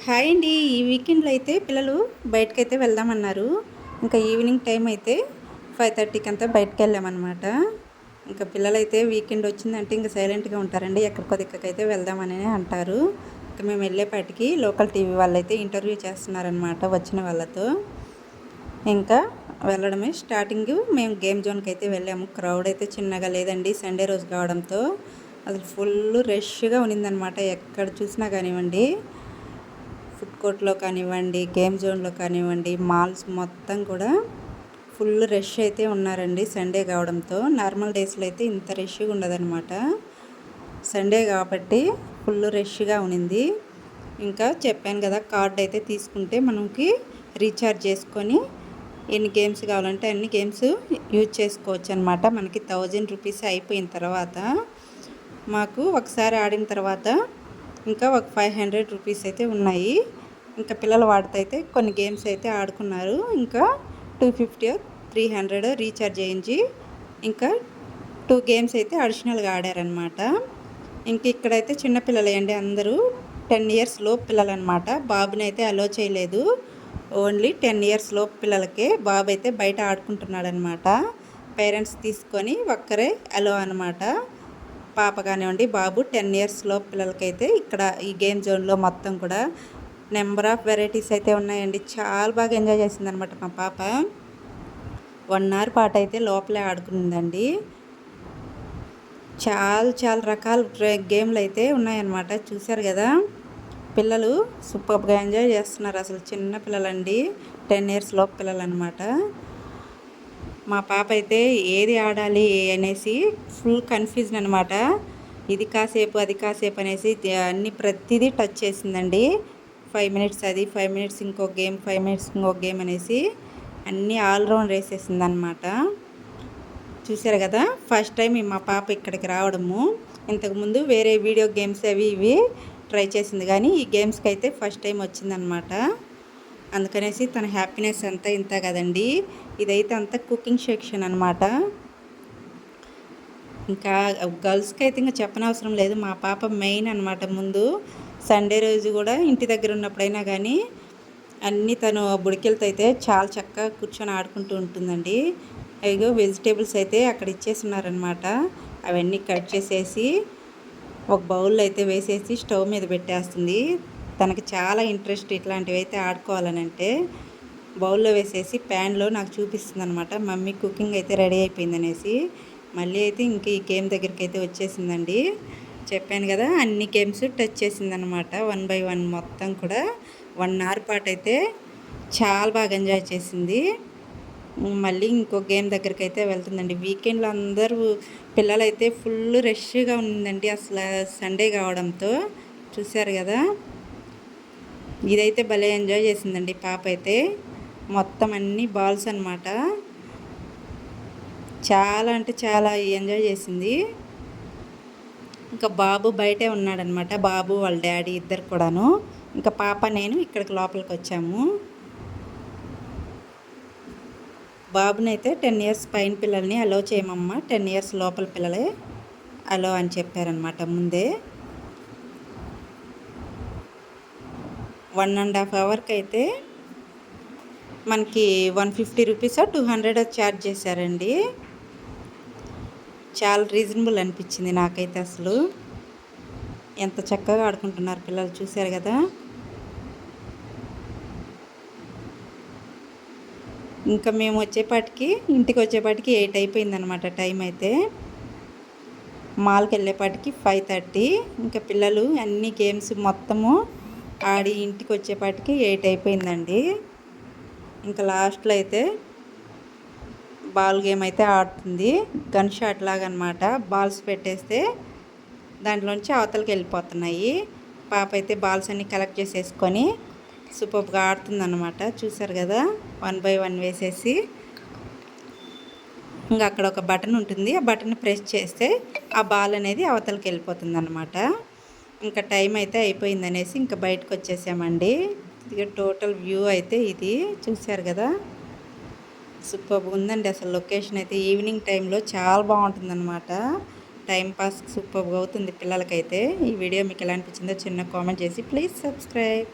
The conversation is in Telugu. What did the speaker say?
హాయ్ అండి. ఈ వీకెండ్లో అయితే పిల్లలు బయటకైతే వెళ్దామన్నారు. ఇంకా ఈవినింగ్ టైం అయితే 5:30కి అంతా బయటకు వెళ్ళామన్నమాట. ఇంకా పిల్లలైతే వీకెండ్ వచ్చిందంటే ఇంకా సైలెంట్గా ఉంటారండి. ఎక్కడికో దిక్కకైతే వెళ్దామని అంటారు. ఇంకా మేము వెళ్ళేపాటికి లోకల్ టీవీ వాళ్ళైతే ఇంటర్వ్యూ చేస్తున్నారనమాట వచ్చిన వాళ్ళతో. ఇంకా వెళ్ళడమే స్టార్టింగ్ మేము గేమ్ జోన్కి అయితే వెళ్ళాము. క్రౌడ్ అయితే చిన్నగా లేదండి, సండే రోజు కావడంతో అసలు ఫుల్ రష్గా ఉన్నిందనమాట. ఎక్కడ చూసినా కానివ్వండి, ఫుడ్ కోర్ట్లో కానివ్వండి, గేమ్ జోన్లో కానివ్వండి, మాల్స్ మొత్తం కూడా ఫుల్ రష్ అయితే ఉన్నారండి సండే కావడంతో. నార్మల్ డేస్లో అయితే ఇంత రష్గా ఉండదన్నమాట. సండే కాబట్టి ఫుల్ రష్గా ఉన్నింది. ఇంకా చెప్పాను కదా, కార్డ్ అయితే తీసుకుంటే మనకి రీఛార్జ్ చేసుకొని ఎన్ని గేమ్స్ కావాలంటే అన్ని గేమ్స్ యూజ్ చేసుకోవచ్చు అనమాట. మనకి 1000 రూపీస్ అయిపోయిన తర్వాత మాకు ఒకసారి ఆడిన తర్వాత ఇంకా ఒక 500 రూపీస్ అయితే ఉన్నాయి. ఇంకా పిల్లల వాడితో అయితే కొన్ని గేమ్స్ అయితే ఆడుకున్నారు. ఇంకా 250 300 రీఛార్జ్ చేయించి ఇంకా 2 గేమ్స్ అయితే అడిషనల్గా ఆడారనమాట. ఇంక ఇక్కడైతే చిన్నపిల్లలే అండి, అందరూ 10 ఇయర్స్ లోపు పిల్లలనమాట. బాబుని అయితే అలో చేయలేదు, ఓన్లీ 10 ఇయర్స్ లోపు పిల్లలకే. బాబు అయితే బయట ఆడుకుంటున్నాడనమాట. పేరెంట్స్ తీసుకొని ఒక్కరే అలో అనమాట. పాప కానివ్వండి, బాబు 10 ఇయర్స్ లోపు పిల్లలకైతే ఇక్కడ ఈ గేమ్ జోన్లో మొత్తం కూడా నెంబర్ ఆఫ్ వెరైటీస్ అయితే ఉన్నాయండి. చాలా బాగా ఎంజాయ్ చేసిందనమాట మా పాప. 1 అవర్ పాటు అయితే లోపలే ఆడుకుందండి. చాలా రకాల గేమ్లు అయితే ఉన్నాయన్నమాట. చూశారు కదా, పిల్లలు సూపర్గా ఎంజాయ్ చేస్తున్నారు. అసలు చిన్న పిల్లలండి, 10 ఇయర్స్ లోపు పిల్లలు అనమాట. మా పాప అయితే ఏది ఆడాలి అనేసి ఫుల్ కన్ఫ్యూజన్ అనమాట. ఇది కాసేపు అది కాసేపు అనేసి అన్ని ప్రతిదీ టచ్ చేసిందండి. 5 మినిట్స్ అది, 5 మినిట్స్ ఇంకో గేమ్, 5 మినిట్స్ ఇంకో గేమ్ అనేసి అన్నీ ఆల్రౌండ్ వేసేసింది అనమాట. చూసారు కదా, ఫస్ట్ టైం మా పాప ఇక్కడికి రావడము. ఇంతకుముందు వేరే వీడియో గేమ్స్ అవి ఇవి ట్రై చేసింది, కానీ ఈ గేమ్స్కి అయితే ఫస్ట్ టైం వచ్చిందనమాట. అందుకనేసి తన హ్యాపీనెస్ అంతా ఇంత కదండి. ఇదైతే అంతా కుకింగ్ సెక్షన్ అనమాట. ఇంకా గర్ల్స్కి అయితే ఇంకా చెప్పనవసరం లేదు. మా పాప మెయిన్ అనమాట. ముందు సండే రోజు కూడా ఇంటి దగ్గర ఉన్నప్పుడైనా కానీ అన్నీ తను బుడికెలతో అయితే చాలా చక్కగా కూర్చొని ఆడుకుంటూ ఉంటుందండి. ఇగో వెజిటేబుల్స్ అయితే అక్కడ ఇచ్చేస్తున్నారనమాట. అవన్నీ కట్ చేసేసి ఒక బౌల్లో అయితే వేసేసి స్టవ్ మీద పెట్టేస్తుంది. తనకి చాలా ఇంట్రెస్ట్ ఇట్లాంటివి అయితే ఆడుకోవాలని. అంటే బౌల్లో వేసేసి ప్యాన్లో నాకు చూపిస్తుంది అనమాట. మమ్మీ కుకింగ్ అయితే రెడీ అయిపోయింది అనేసి. మళ్ళీ అయితే ఇంక ఈ గేమ్ దగ్గరికి అయితే వచ్చేసిందండి. చెప్పాను కదా, అన్ని గేమ్స్ టచ్ చేసిందనమాట. 1 బై 1 మొత్తం కూడా 1 అవర్ పాటు అయితే చాలా బాగా ఎంజాయ్ చేసింది. మళ్ళీ ఇంకో గేమ్ దగ్గరికి అయితే వెళ్తుందండి. వీకెండ్లో అందరూ పిల్లలైతే ఫుల్ రష్గా ఉందండి అసలు సండే కావడంతో. చూశారు కదా, ఇదైతే భలే ఎంజాయ్ చేసిందండి పాప అయితే. మొత్తం అన్ని బాల్స్ అనమాట. చాలా అంటే చాలా ఎంజాయ్ చేసింది. ఇంకా బాబు బయటే ఉన్నాడనమాట. బాబు వాళ్ళ డాడీ ఇద్దరు కూడాను. ఇంకా పాప నేను ఇక్కడికి లోపలికి వచ్చాము. బాబునైతే 10 ఇయర్స్ పైన పిల్లల్ని అలో చేయమమ్మా, 10 ఇయర్స్ లోపల పిల్లలే అలో అని చెప్పారనమాట ముందే. 1.5 అవర్కి అయితే మనకి 150 రూపీస్ 200 ఛార్జ్ చేశారండి. చాలా రీజనబుల్ అనిపించింది నాకైతే. అసలు ఎంత చక్కగా ఆడుకుంటున్నారు పిల్లలు, చూశారు కదా. ఇంకా మేము ఇంటికి వచ్చేపాటికి 8 అయిపోయిందనమాట టైం అయితే. మాల్కి వెళ్ళేపాటికి 5:30. ఇంకా పిల్లలు అన్ని గేమ్స్ మొత్తము ఆడి ఇంటికి వచ్చేపాటికి 8 అయిపోయిందండి. ఇంకా లాస్ట్లో అయితే బాల్ గేమ్ అయితే ఆడుతుంది. గన్ షాట్ లాగా అనమాట. బాల్స్ పెట్టేస్తే దాంట్లోంచి అవతలకి వెళ్ళిపోతున్నాయి. పాప అయితే బాల్స్ అన్నీ కలెక్ట్ చేసేసుకొని సూపర్గా ఆడుతుందన్నమాట. చూసారు కదా, 1 బై 1 వేసేసి ఇంకా అక్కడ ఒక బటన్ ఉంటుంది. ఆ బటన్ ప్రెస్ చేస్తే ఆ బాల్ అనేది అవతలకి వెళ్ళిపోతుంది అనమాట. ఇంకా టైం అయితే అయిపోయిందనేసి ఇంకా బయటకు వచ్చేసామండి. ఇక టోటల్ వ్యూ అయితే ఇది చూసారు కదా, సూపర్గా ఉందండి అసలు. లొకేషన్ అయితే ఈవినింగ్ టైంలో చాలా బాగుంటుందన్నమాట. టైంపాస్ సూపర్గా అవుతుంది పిల్లలకైతే. ఈ వీడియో మీకు ఎలా అనిపించిందో చిన్న కామెంట్ చేసి ప్లీజ్ సబ్స్క్రైబ్.